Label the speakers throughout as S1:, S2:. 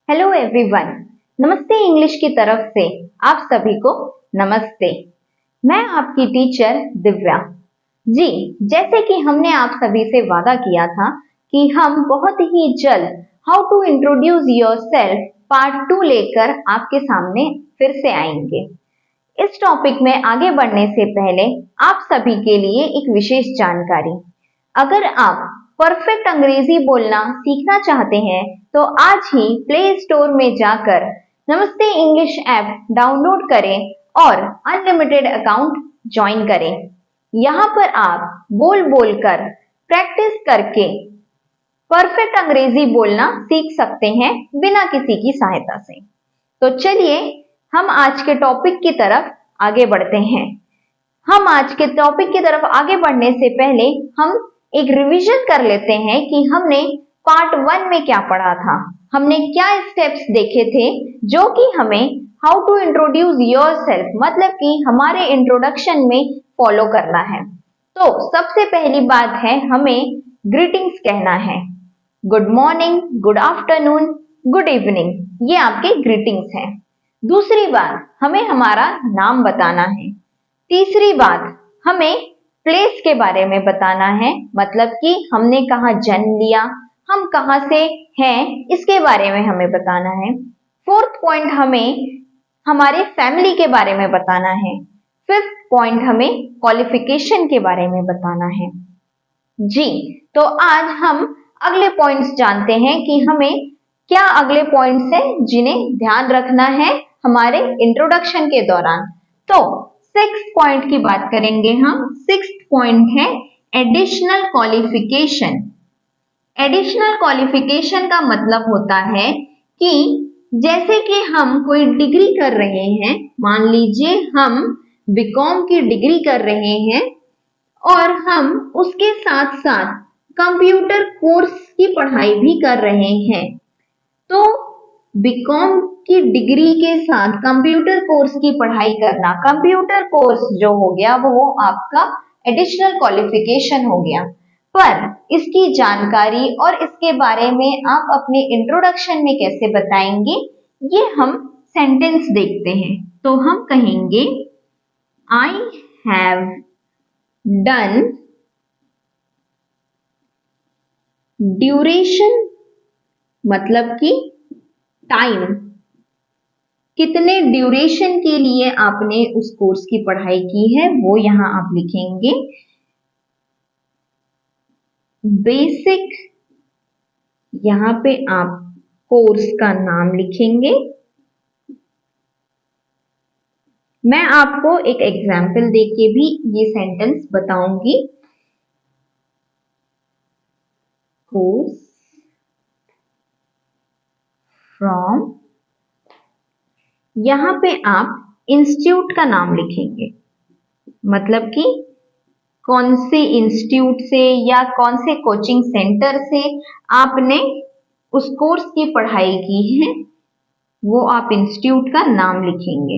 S1: Hello everyone, नमस्ते English की तरफ से आप सभी को नमस्ते। मैं आपकी टीचर दिव्या जी। जैसे कि हमने आप सभी से वादा किया था कि हम बहुत ही जल्द how to introduce yourself part 2 लेकर आपके सामने फिर से आएंगे। इस टॉपिक में आगे बढ़ने से पहले आप सभी के लिए एक विशेष जानकारी। अगर आप परफेक्ट अंग्रेजी बोलना सीखना चाहते हैं तो आज ही प्ले स्टोर में जाकर नमस्ते इंग्लिश ऐप डाउनलोड करें और अनलिमिटेड अकाउंट ज्वाइन करें। यहाँ पर आप बोल बोल कर प्रैक्टिस करके परफेक्ट अंग्रेजी बोलना सीख सकते हैं बिना किसी की सहायता से। तो चलिए हम आज के टॉपिक की तरफ आगे बढ़ते हैं। हम आज के टॉपिक की तरफ आगे बढ़ने से पहले हम एक रिवीजन कर लेते हैं कि हमने पार्ट 1 में क्या पढ़ा था। हमने क्या स्टेप्स देखे थे जो कि हमें हाउ टू इंट्रोड्यूस योरसेल्फ मतलब कि हमारे इंट्रोडक्शन में फॉलो करना है। तो सबसे पहली बात है हमें ग्रीटिंग्स कहना है। Good morning, good afternoon, good evening, ये आपके ग्रीटिंग्स हैं। दूसरी बात हमें हमारा नाम बताना है। तीसरी बात हमें प्लेस के बारे में बताना है, मतलब कि हमने कहाँ जन्म लिया, हम कहाँ से हैं, इसके बारे में हमें बताना है। फोर्थ पॉइंट हमें हमारे फैमिली के बारे में बताना है। फिफ्थ पॉइंट हमें क्वालिफिकेशन के बारे में बताना है जी। तो आज हम अगले पॉइंट्स जानते हैं कि हमें क्या अगले पॉइंट्स हैं जिन्हें ध्यान रखना है हमारे इंट्रोडक्शन के दौरान। तो 6th पॉइंट की बात करेंगे हम। 6th पॉइंट है एडिशनल क्वालिफिकेशन। एडिशनल क्वालिफिकेशन का मतलब होता है कि जैसे कि हम कोई डिग्री कर रहे हैं, मान लीजिए हम बीकॉम की डिग्री कर रहे हैं और हम उसके साथ साथ कंप्यूटर कोर्स की पढ़ाई भी कर रहे हैं, तो बीकॉम की डिग्री के साथ कंप्यूटर कोर्स की पढ़ाई करना, कंप्यूटर कोर्स जो हो गया वो आपका एडिशनल क्वालिफिकेशन हो गया। पर इसकी जानकारी और इसके बारे में आप अपने इंट्रोडक्शन में कैसे बताएंगे, ये हम सेंटेंस देखते हैं। तो हम कहेंगे आई हैव डन ड्यूरेशन, मतलब कि टाइम, कितने ड्यूरेशन के लिए आपने उस कोर्स की पढ़ाई की है वो यहां आप लिखेंगे। बेसिक, यहां पे आप कोर्स का नाम लिखेंगे। मैं आपको एक एग्जाम्पल देके भी ये सेंटेंस बताऊंगी। कोर्स फ्रॉम, यहां पे आप इंस्टीट्यूट का नाम लिखेंगे, मतलब कि कौन से इंस्टीट्यूट से या कौन से कोचिंग सेंटर से आपने उस कोर्स की पढ़ाई की है वो आप इंस्टीट्यूट का नाम लिखेंगे।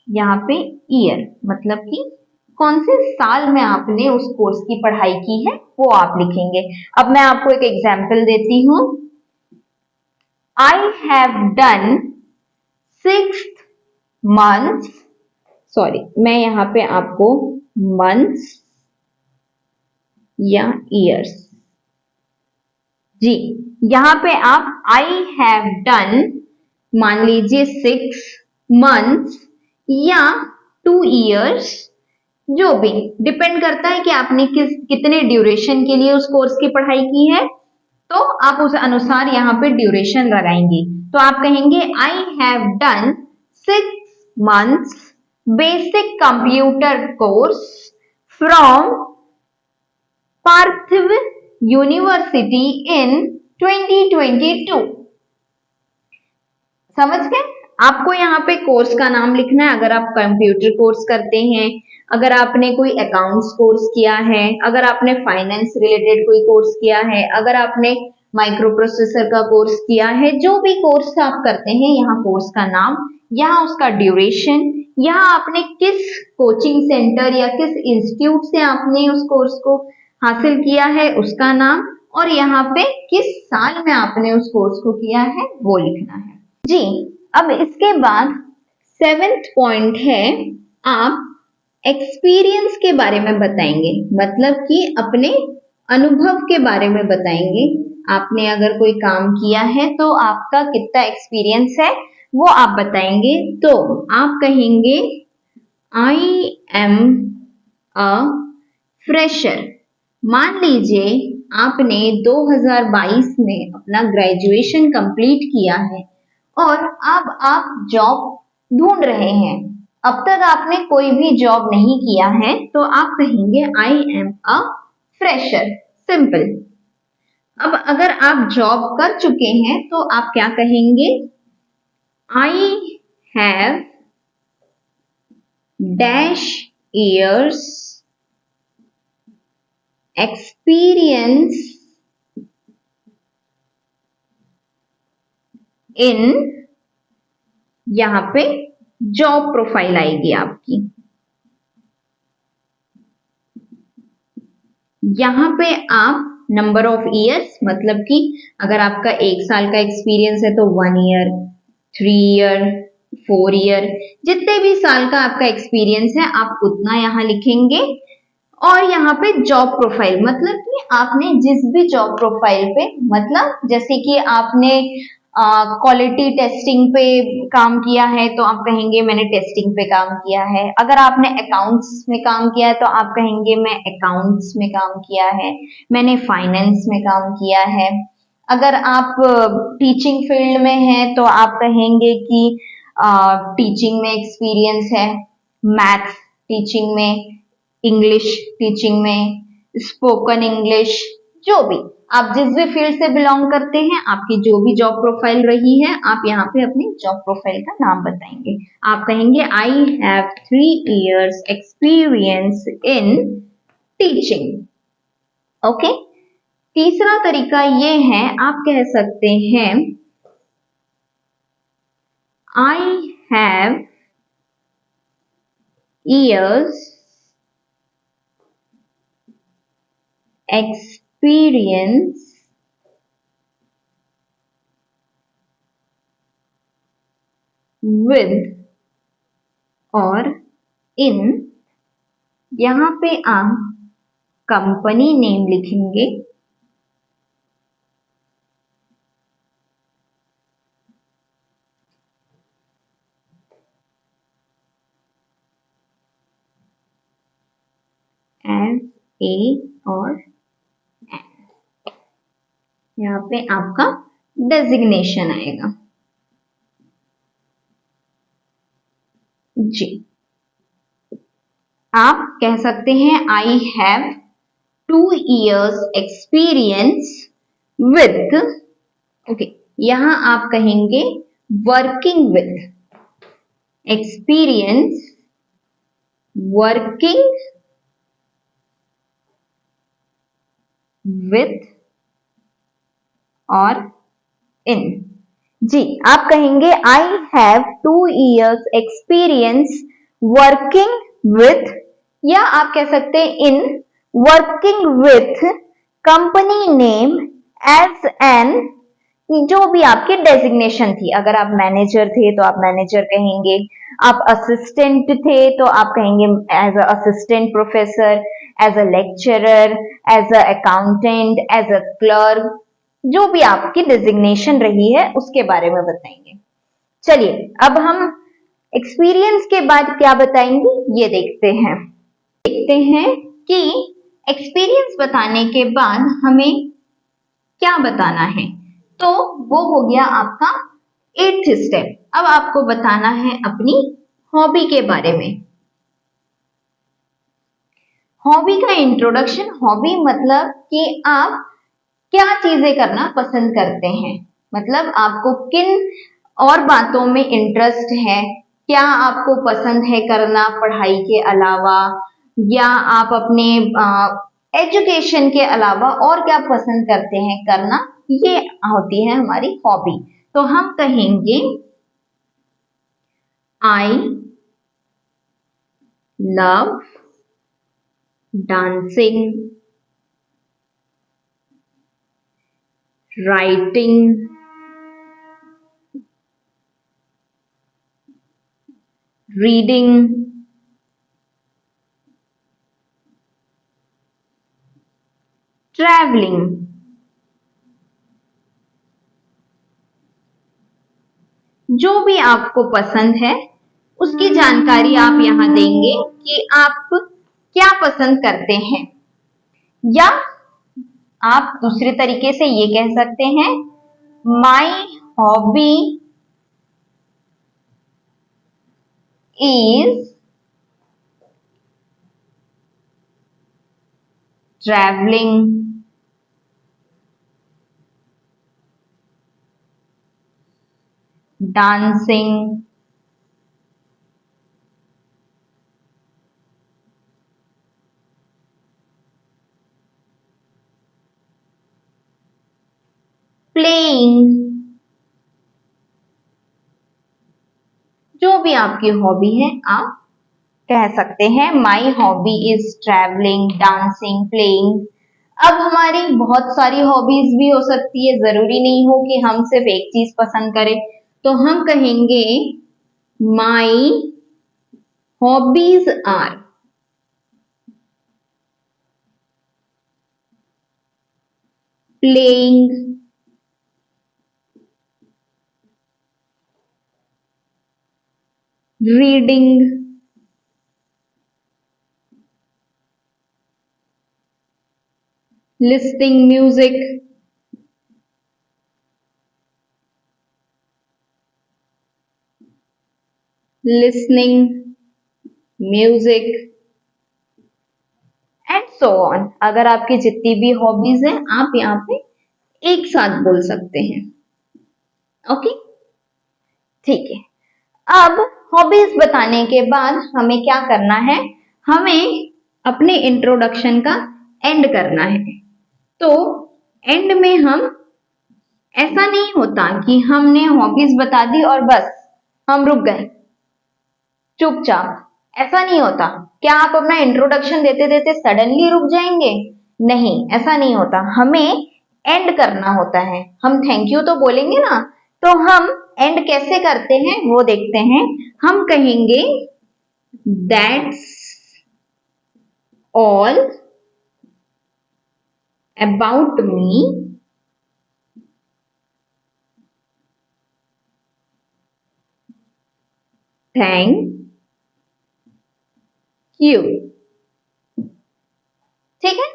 S1: यहाँ पे ईयर, मतलब कि कौन से साल में आपने उस कोर्स की पढ़ाई की है वो आप लिखेंगे। अब मैं आपको एक एग्जाम्पल देती हूँ। आई have done 6th month, sorry मैं यहाँ पे आपको मंथ्स या ईयर्स जी, यहाँ पे आप आई हैव डन मान लीजिए 6 months या 2 years, जो भी डिपेंड करता है कि आपने कितने ड्यूरेशन के लिए उस कोर्स की पढ़ाई की है, तो आप उस अनुसार यहाँ पे ड्यूरेशन लगाएंगे। तो आप कहेंगे I have done 6 months basic computer course from Parthiv university in 2022। समझ गए? आपको यहाँ पे कोर्स का नाम लिखना है। अगर आप कंप्यूटर कोर्स करते हैं, अगर आपने कोई अकाउंट्स कोर्स किया है, अगर आपने फाइनेंस रिलेटेड कोई कोर्स किया है, अगर आपने माइक्रो प्रोसेसर का कोर्स किया है, जो भी कोर्स आप करते हैं, यहाँ कोर्स का नाम, यहाँ उसका ड्यूरेशन, यहाँ आपने किस कोचिंग सेंटर या किस इंस्टीट्यूट से आपने उस कोर्स को हासिल किया है उसका नाम, और यहाँ पे किस साल में आपने उस कोर्स को किया है वो लिखना है जी। अब इसके बाद 7th पॉइंट है, आप एक्सपीरियंस के बारे में बताएंगे, मतलब कि अपने अनुभव के बारे में बताएंगे। आपने अगर कोई काम किया है तो आपका कितना एक्सपीरियंस है वो आप बताएंगे। तो आप कहेंगे आई एम अ फ्रेशर। मान लीजिए आपने 2022 में अपना ग्रेजुएशन कंप्लीट किया है और अब आप जॉब ढूंढ रहे हैं। अब तक आपने कोई भी जॉब नहीं किया है तो आप कहेंगे I am a fresher, simple. अब अगर आप जॉब कर चुके हैं तो आप क्या कहेंगे, I have dash years experience in, यहां पे जॉब प्रोफाइल आएगी आपकी। यहां पे आप नंबर ऑफ ईयर्स, मतलब कि अगर आपका 1 साल का एक्सपीरियंस है तो 1 ईयर, 3 ईयर, 4 ईयर, जितने भी साल का आपका एक्सपीरियंस है आप उतना यहाँ लिखेंगे। और यहाँ पे जॉब प्रोफाइल, मतलब कि आपने जिस भी जॉब प्रोफाइल पे, मतलब जैसे कि आपने क्वालिटी टेस्टिंग पे काम किया है तो आप कहेंगे मैंने टेस्टिंग पे काम किया है। अगर आपने अकाउंट्स में काम किया है तो आप कहेंगे मैं अकाउंट्स में काम किया है, मैंने फाइनेंस में काम किया है। अगर आप टीचिंग फील्ड में हैं तो आप कहेंगे कि टीचिंग में एक्सपीरियंस है, मैथ्स टीचिंग में, इंग्लिश टीचिंग में, स्पोकन इंग्लिश, जो भी आप जिस भी फील्ड से बिलोंग करते हैं, आपकी जो भी जॉब प्रोफाइल रही है, आप यहाँ पे अपनी जॉब प्रोफाइल का नाम बताएंगे। आप कहेंगे I have 3 years experience in teaching. Okay. तीसरा तरीका ये है, आप कह सकते हैं I have years experience with और in, यहां पे आप कंपनी नेम लिखेंगे। एस ए और एन, यहाँ पे आपका डेजिग्नेशन आएगा जी। आप कह सकते हैं I have 2 years experience with, okay, यहां आप कहेंगे working with, experience working with और इन जी। आप कहेंगे I have 2 years experience working with, या आप कह सकते हैं in working with company name as an, जो भी आपकी डेजिग्नेशन थी। अगर आप मैनेजर थे तो आप मैनेजर कहेंगे, आप असिस्टेंट थे तो आप कहेंगे as a assistant professor, as a lecturer, as a accountant, as a clerk, जो भी आपकी डेजिग्नेशन रही है उसके बारे में बताएंगे। चलिए अब हम एक्सपीरियंस के बाद क्या बताएंगे ये देखते हैं कि एक्सपीरियंस बताने के बाद हमें क्या बताना है। तो वो हो गया आपका 8th स्टेप। अब आपको बताना है अपनी हॉबी के बारे में। हॉबी का इंट्रोडक्शन, हॉबी मतलब कि आप क्या चीजें करना पसंद करते हैं, मतलब आपको किन और बातों में इंटरेस्ट है, क्या आपको पसंद है करना पढ़ाई के अलावा, या आप अपने एजुकेशन के अलावा और क्या पसंद करते हैं करना, ये होती है हमारी हॉबी। तो हम कहेंगे I love dancing, writing, reading, traveling। जो भी आपको पसंद है उसकी जानकारी आप यहाँ देंगे कि आप क्या पसंद करते हैं, या आप दूसरे तरीके से ये कह सकते हैं my hobby is travelling, dancing, playing। जो भी आपकी हॉबी है आप कह सकते हैं my hobby is travelling, dancing, playing. अब हमारी बहुत सारी हॉबीज भी हो सकती है, जरूरी नहीं हो कि हम सिर्फ एक चीज पसंद करें, तो हम कहेंगे my hobbies are playing, reading, listening music, listening music and so on. अगर आपकी जितनी भी हॉबीज हैं आप यहाँ पे एक साथ बोल सकते हैं। ओके, ठीक है। अब हॉबीज बताने के बाद हमें क्या करना है, हमें अपने इंट्रोडक्शन का एंड करना है। तो एंड में हम, ऐसा नहीं होता कि हमने हॉबीज बता दी और बस हम रुक गए चुपचाप, ऐसा नहीं होता। क्या आप अपना इंट्रोडक्शन देते देते सडनली रुक जाएंगे? नहीं, ऐसा नहीं होता। हमें एंड करना होता है। हम थैंक यू तो बोलेंगे ना, तो हम एंड कैसे करते हैं वो देखते हैं। हम कहेंगे that's all about me, thank you. ठीक है,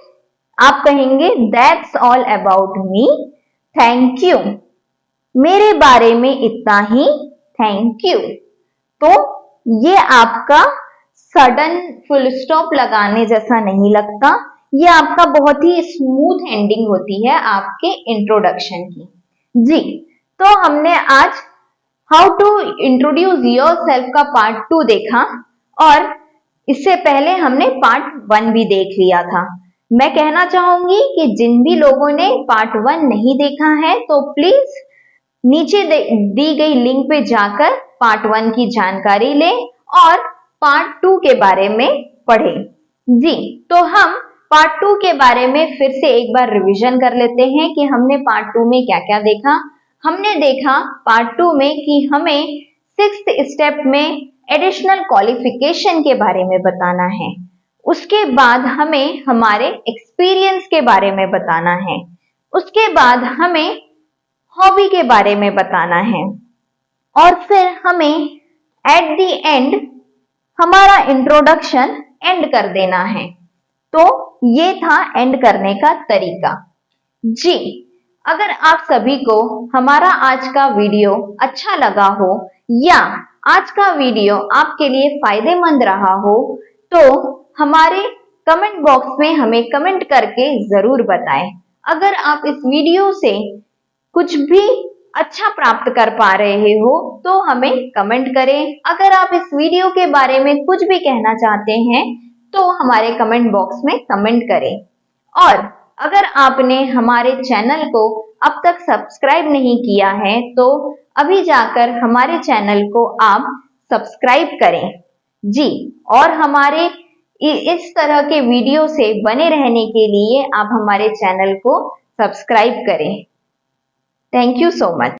S1: आप कहेंगे that's all about me, thank you. मेरे बारे में इतना ही, थैंक यू। तो ये आपका सडन फुल स्टॉप लगाने जैसा नहीं लगता, ये आपका बहुत ही स्मूथ एंडिंग होती है आपके इंट्रोडक्शन की। जी, तो हमने आज how to introduce yourself का पार्ट 2 देखा, और इससे पहले हमने पार्ट 1 भी देख लिया था। मैं कहना चाहूंगी कि जिन भी लोगों ने पार्ट 1 नहीं देखा है तो प्लीज नीचे दी गई लिंक पे जाकर पार्ट 1 की जानकारी लें और पार्ट 2 के बारे में पढ़ें। जी, तो हम पार्ट 2 के बारे में फिर से एक बार रिवीजन कर लेते हैं कि हमने पार्ट 2 में क्या क्या देखा। हमने देखा पार्ट 2 में कि हमें 6th स्टेप में एडिशनल क्वालिफिकेशन के बारे में बताना है। उसके बाद हमें हमारे एक्सपीरियंस के बारे में बताना है। उसके बाद हमें हॉबी के बारे में बताना है, और फिर हमें एट द एंड हमारा इंट्रोडक्शन एंड कर देना है। तो ये था एंड करने का तरीका। जी, अगर आप सभी को हमारा आज का वीडियो अच्छा लगा हो या आज का वीडियो आपके लिए फायदेमंद रहा हो तो हमारे कमेंट बॉक्स में हमें कमेंट करके जरूर बताएं। अगर आप इस वीडियो से कुछ भी अच्छा प्राप्त कर पा रहे हो तो हमें कमेंट करें। अगर आप इस वीडियो के बारे में कुछ भी कहना चाहते हैं तो हमारे कमेंट बॉक्स में कमेंट करें। और अगर आपने हमारे चैनल को अब तक सब्सक्राइब नहीं किया है तो अभी जाकर हमारे चैनल को आप सब्सक्राइब करें। जी, और हमारे इस तरह के वीडियो से बने रहने के लिए आप हमारे चैनल को सब्सक्राइब करें। Thank you so much.